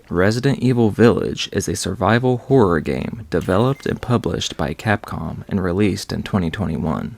Resident Evil Village is a survival horror game developed and published by Capcom and released in 2021.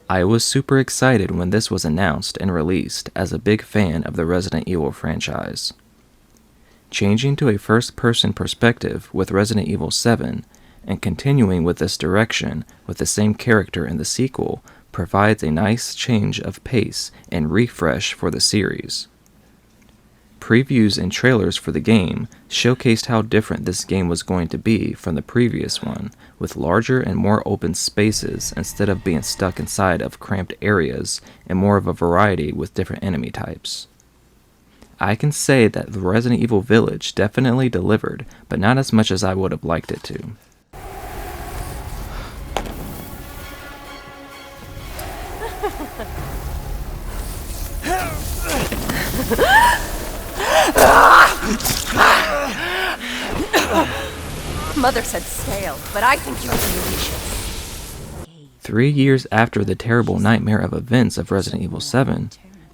I was super excited when this was announced and released as a big fan of the Resident Evil franchise. Changing to a first-person perspective with Resident Evil 7 and continuing with this direction with the same character in the sequel provides a nice change of pace and refresh for the series. Previews and trailers for the game showcased how different this game was going to be from the previous one, with larger and more open spaces instead of being stuck inside of cramped areas, and more of a variety with different enemy types. I can say that the Resident Evil Village definitely delivered, but not as much as I would have liked it to. Mother said stale, but I think you're delicious. 3 years after the terrible nightmare of events of Resident Evil 7,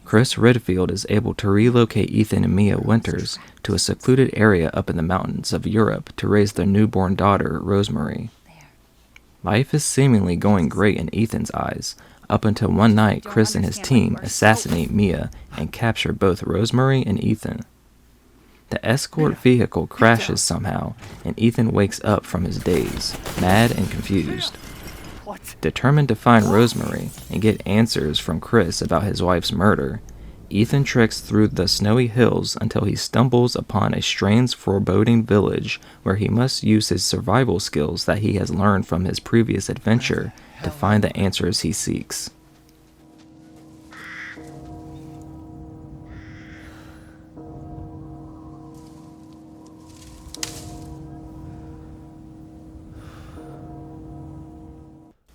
Chris Redfield is able to relocate Ethan and Mia Winters to a secluded area up in the mountains of Europe to raise their newborn daughter, Rosemary. Life is seemingly going great in Ethan's eyes, up until one night Chris and his team assassinate Mia and capture both Rosemary and Ethan. The escort vehicle crashes somehow, and Ethan wakes up from his daze, mad and confused. Determined to find Rosemary and get answers from Chris about his wife's murder, Ethan treks through the snowy hills until he stumbles upon a strange, foreboding village where he must use his survival skills that he has learned from his previous adventure to find the answers he seeks.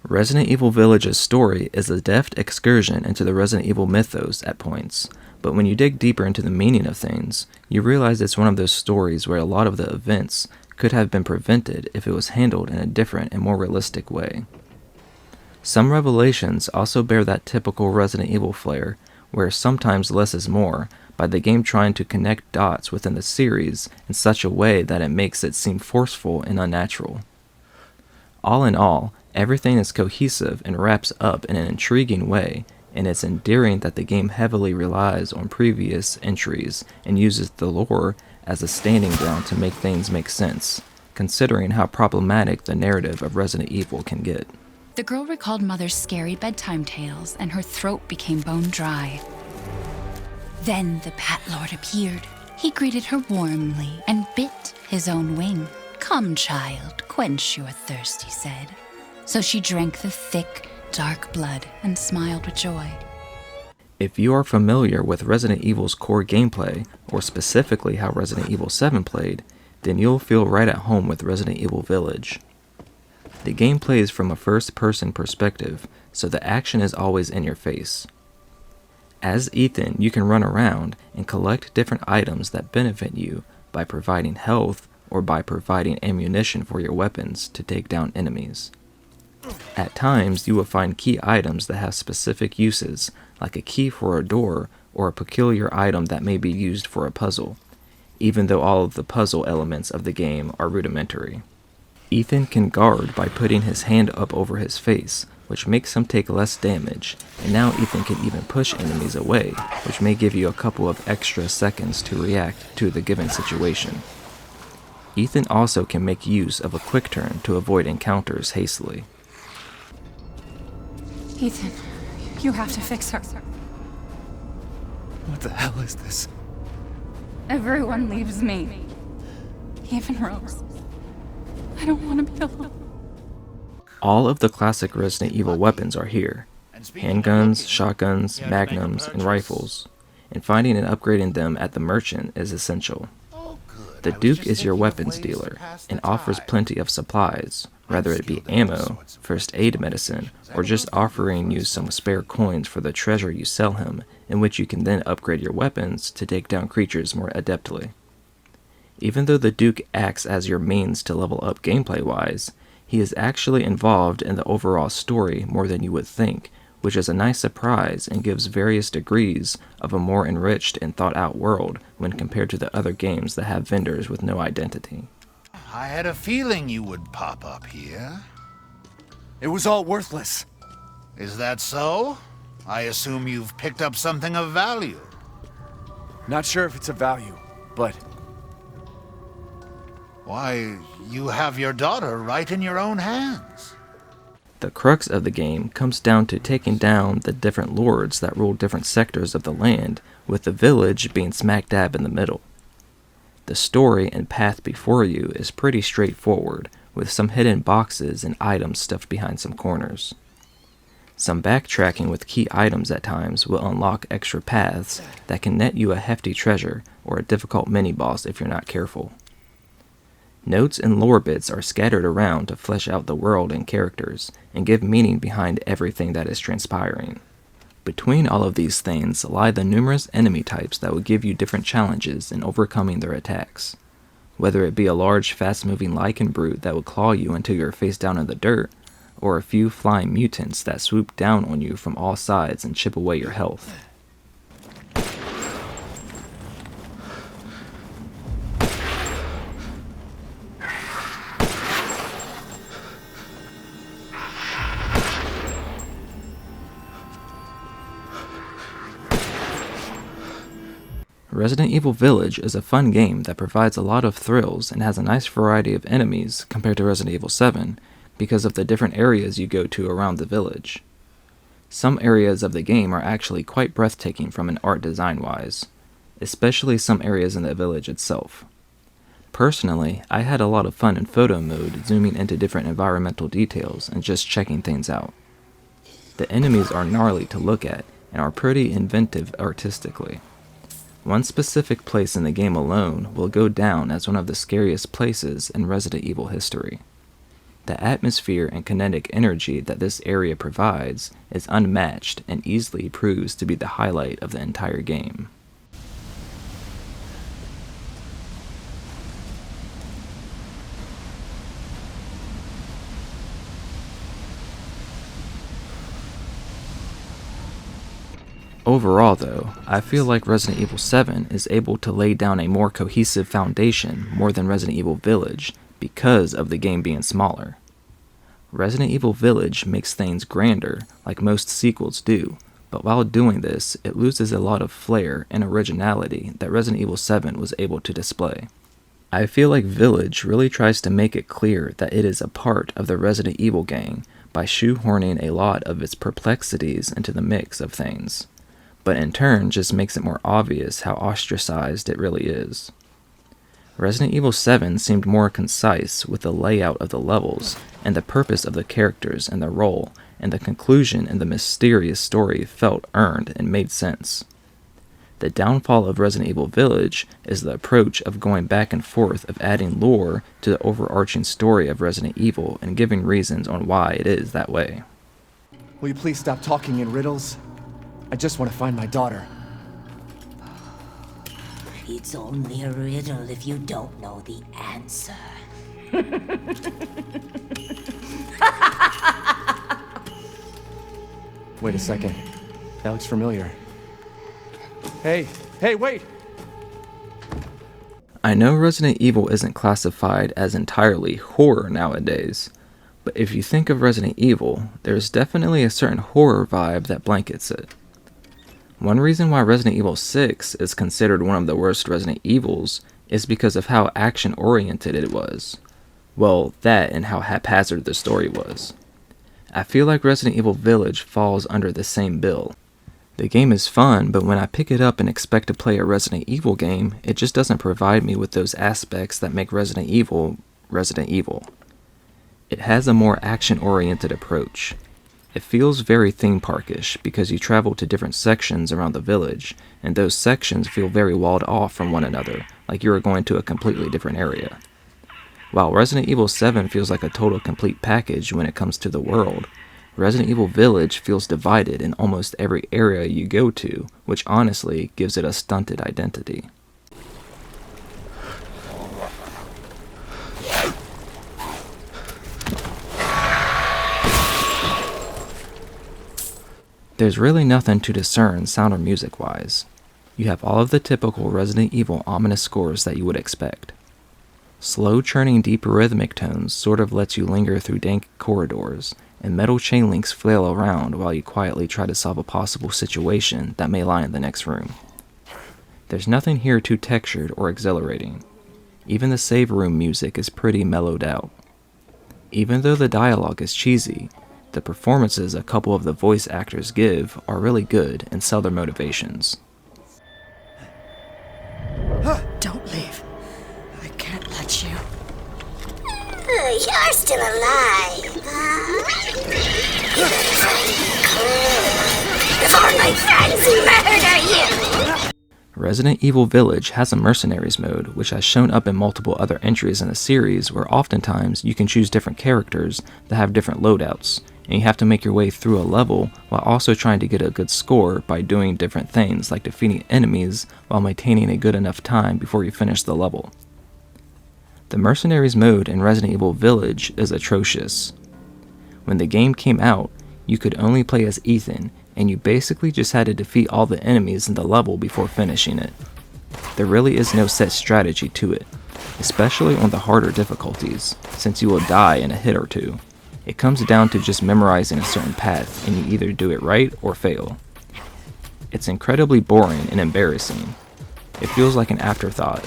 Resident Evil Village's story is a deft excursion into the Resident Evil mythos at points, but when you dig deeper into the meaning of things, you realize it's one of those stories where a lot of the events could have been prevented if it was handled in a different and more realistic way. Some revelations also bear that typical Resident Evil flair, where sometimes less is more, by the game trying to connect dots within the series in such a way that it makes it seem forceful and unnatural. All in all, everything is cohesive and wraps up in an intriguing way, and it's endearing that the game heavily relies on previous entries and uses the lore as a standing ground to make things make sense, considering how problematic the narrative of Resident Evil can get. The girl recalled Mother's scary bedtime tales, and her throat became bone dry. Then the Bat Lord appeared. He greeted her warmly and bit his own wing. "Come, child, quench your thirst," he said. So she drank the thick, dark blood and smiled with joy. If you are familiar with Resident Evil's core gameplay, or specifically how Resident Evil 7 played, then you'll feel right at home with Resident Evil Village. The game plays from a first-person perspective, so the action is always in your face. As Ethan, you can run around and collect different items that benefit you by providing health or by providing ammunition for your weapons to take down enemies. At times, you will find key items that have specific uses, like a key for a door or a peculiar item that may be used for a puzzle, even though all of the puzzle elements of the game are rudimentary. Ethan can guard by putting his hand up over his face, which makes him take less damage, and now Ethan can even push enemies away, which may give you a couple of extra seconds to react to the given situation. Ethan also can make use of a quick turn to avoid encounters hastily. Ethan, you have to fix her. What the hell is this? Everyone leaves me. Even Rose. I don't want to be alone. All of the classic Resident Evil weapons are here: handguns, shotguns, magnums, and rifles, and finding and upgrading them at the merchant is essential. The Duke is your weapons dealer, and offers plenty of supplies, whether it be ammo, first aid medicine, or just offering you some spare coins for the treasure you sell him, in which you can then upgrade your weapons to take down creatures more adeptly. Even though the Duke acts as your means to level up gameplay-wise, he is actually involved in the overall story more than you would think, which is a nice surprise and gives various degrees of a more enriched and thought-out world when compared to the other games that have vendors with no identity. I had a feeling you would pop up here. It was all worthless. Is that so? I assume you've picked up something of value. Not sure if it's of value, but... Why, you have your daughter right in your own hands. The crux of the game comes down to taking down the different lords that rule different sectors of the land, with the village being smack dab in the middle. The story and path before you is pretty straightforward, with some hidden boxes and items stuffed behind some corners. Some backtracking with key items at times will unlock extra paths that can net you a hefty treasure or a difficult mini-boss if you're not careful. Notes and lore bits are scattered around to flesh out the world and characters, and give meaning behind everything that is transpiring. Between all of these things lie the numerous enemy types that will give you different challenges in overcoming their attacks. Whether it be a large, fast-moving lichen brute that will claw you until you're face down in the dirt, or a few flying mutants that swoop down on you from all sides and chip away your health. Resident Evil Village is a fun game that provides a lot of thrills and has a nice variety of enemies compared to Resident Evil 7 because of the different areas you go to around the village. Some areas of the game are actually quite breathtaking from an art design wise, especially some areas in the village itself. Personally, I had a lot of fun in photo mode zooming into different environmental details and just checking things out. The enemies are gnarly to look at and are pretty inventive artistically. One specific place in the game alone will go down as one of the scariest places in Resident Evil history. The atmosphere and kinetic energy that this area provides is unmatched and easily proves to be the highlight of the entire game. Overall though, I feel like Resident Evil 7 is able to lay down a more cohesive foundation more than Resident Evil Village because of the game being smaller. Resident Evil Village makes things grander like most sequels do, but while doing this, it loses a lot of flair and originality that Resident Evil 7 was able to display. I feel like Village really tries to make it clear that it is a part of the Resident Evil gang by shoehorning a lot of its perplexities into the mix of things, but in turn just makes it more obvious how ostracized it really is. Resident Evil 7 seemed more concise with the layout of the levels, and the purpose of the characters and their role, and the conclusion and the mysterious story felt earned and made sense. The downfall of Resident Evil Village is the approach of going back and forth of adding lore to the overarching story of Resident Evil and giving reasons on why it is that way. Will you please stop talking in riddles? I just want to find my daughter. It's only a riddle if you don't know the answer. Wait a second. That looks familiar. Hey, wait! I know Resident Evil isn't classified as entirely horror nowadays, but if you think of Resident Evil, there's definitely a certain horror vibe that blankets it. One reason why Resident Evil 6 is considered one of the worst Resident Evils is because of how action-oriented it was. Well, that and how haphazard the story was. I feel like Resident Evil Village falls under the same bill. The game is fun, but when I pick it up and expect to play a Resident Evil game, it just doesn't provide me with those aspects that make Resident Evil Resident Evil. It has a more action-oriented approach. It feels very theme parkish because you travel to different sections around the village, and those sections feel very walled off from one another, like you are going to a completely different area. While Resident Evil 7 feels like a total complete package when it comes to the world, Resident Evil Village feels divided in almost every area you go to, which honestly gives it a stunted identity. There's really nothing to discern sound or music wise. You have all of the typical Resident Evil ominous scores that you would expect. Slow churning deep rhythmic tones sort of lets you linger through dank corridors, and metal chain links flail around while you quietly try to solve a possible situation that may lie in the next room. There's nothing here too textured or exhilarating. Even the save room music is pretty mellowed out. Even though the dialogue is cheesy, the performances a couple of the voice actors give are really good and sell their motivations. Don't leave. I can't let you. You're still alive, huh? You better try to be cool before my friends murder you! Resident Evil Village has a mercenaries mode, which has shown up in multiple other entries in the series, where oftentimes you can choose different characters that have different loadouts, and you have to make your way through a level while also trying to get a good score by doing different things like defeating enemies while maintaining a good enough time before you finish the level. The mercenaries mode in Resident Evil Village is atrocious. When the game came out, you could only play as Ethan, and you basically just had to defeat all the enemies in the level before finishing it. There really is no set strategy to it, especially on the harder difficulties, since you will die in a hit or two. It comes down to just memorizing a certain path, and you either do it right or fail. It's incredibly boring and embarrassing. It feels like an afterthought.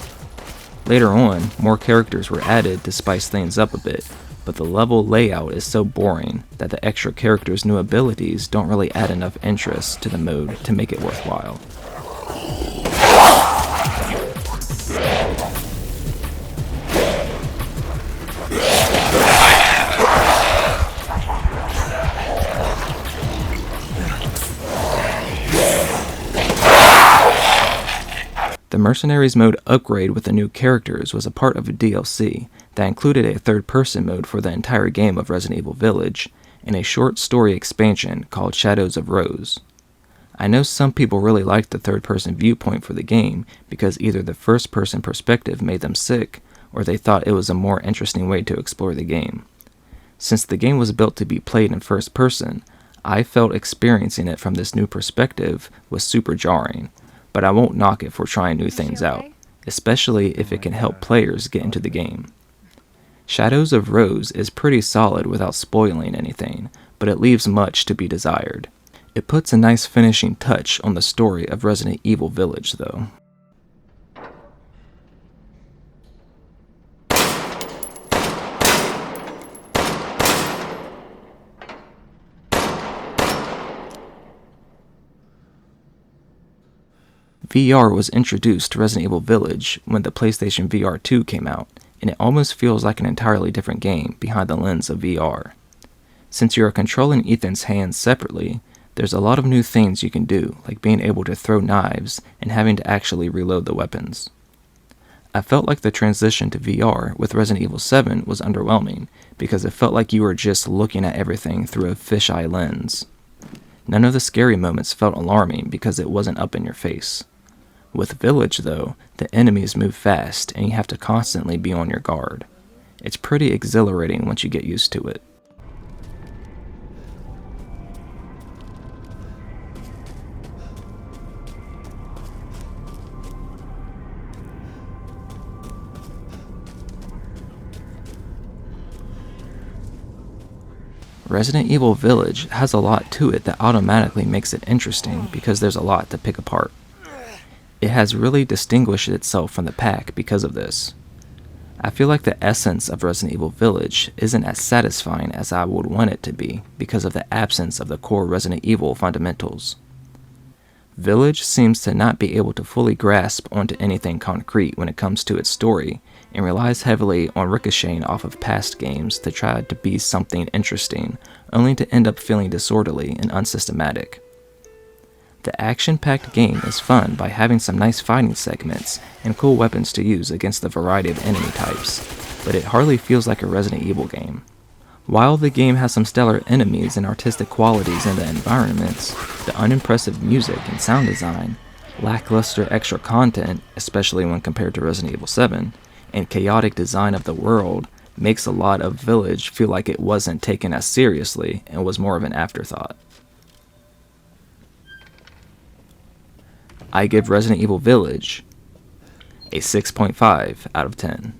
Later on, more characters were added to spice things up a bit, but the level layout is so boring that the extra characters' new abilities don't really add enough interest to the mode to make it worthwhile. The Mercenaries mode upgrade with the new characters was a part of a DLC that included a third-person mode for the entire game of Resident Evil Village, and a short story expansion called Shadows of Rose. I know some people really liked the third-person viewpoint for the game because either the first-person perspective made them sick, or they thought it was a more interesting way to explore the game. Since the game was built to be played in first person, I felt experiencing it from this new perspective was super jarring, but I won't knock it for trying new things out, especially if it can help players get into the game. Shadows of Rose is pretty solid without spoiling anything, but it leaves much to be desired. It puts a nice finishing touch on the story of Resident Evil Village, though. VR was introduced to Resident Evil Village when the PlayStation VR 2 came out, and it almost feels like an entirely different game behind the lens of VR. Since you are controlling Ethan's hands separately, there's a lot of new things you can do, like being able to throw knives and having to actually reload the weapons. I felt like the transition to VR with Resident Evil 7 was underwhelming, because it felt like you were just looking at everything through a fisheye lens. None of the scary moments felt alarming because it wasn't up in your face. With Village, though, the enemies move fast and you have to constantly be on your guard. It's pretty exhilarating once you get used to it. Resident Evil Village has a lot to it that automatically makes it interesting because there's a lot to pick apart. It has really distinguished itself from the pack because of this. I feel like the essence of Resident Evil Village isn't as satisfying as I would want it to be because of the absence of the core Resident Evil fundamentals. Village seems to not be able to fully grasp onto anything concrete when it comes to its story, and relies heavily on ricocheting off of past games to try to be something interesting, only to end up feeling disorderly and unsystematic. The action-packed game is fun by having some nice fighting segments and cool weapons to use against the variety of enemy types, but it hardly feels like a Resident Evil game. While the game has some stellar enemies and artistic qualities in the environments, the unimpressive music and sound design, lackluster extra content, especially when compared to Resident Evil 7, and chaotic design of the world makes a lot of Village feel like it wasn't taken as seriously and was more of an afterthought. I give Resident Evil Village a 6.5 out of 10.